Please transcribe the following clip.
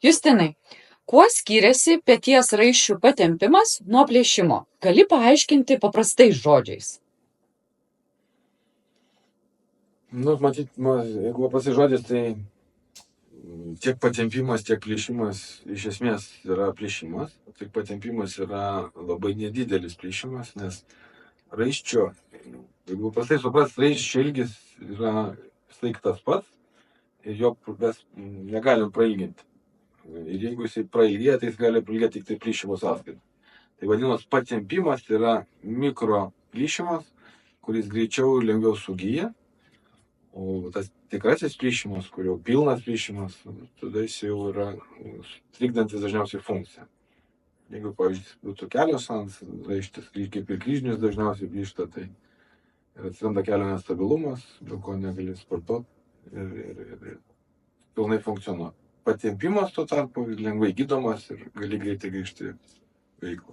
Justinai, kuo skiriasi peties raiščių patempimas nuo plėšimo? Gali paaiškinti paprastais žodžiais. Nu, matyt, jeigu paprastais žodžiais, tai tiek patempimas, tiek plėšimas iš esmės yra plėšimas. Tik patempimas yra labai nedidelis plėšimas, nes raiščio, jeigu paprastai supras, raiščio ilgis yra visąlaik tas pats ir jo mes negalim prailginti. Ir jeigu jisai prailgėja, tai jis gali prailgėti tik tai plėšimo sąskaitą. Tai vadinamas patempimas yra mikro plėšimas, kuris greičiau ir lengviau sugyja. O tas tikrasis plėšimas, kur jau pilnas plėšimas, tada jis jau yra trikdantis dažniausiai funkciją. Jeigu, pavyzdžiui, būtų kelios raištis, kaip ir kryžminis dažniausiai plyšta, tai atsiranda kelio nestabilumas, dėl ko negali sportuoti ir pilnai funkcionuoti. Patempimas tuo tarpu lengvai gydomas ir gali greitai grįžti veiklą.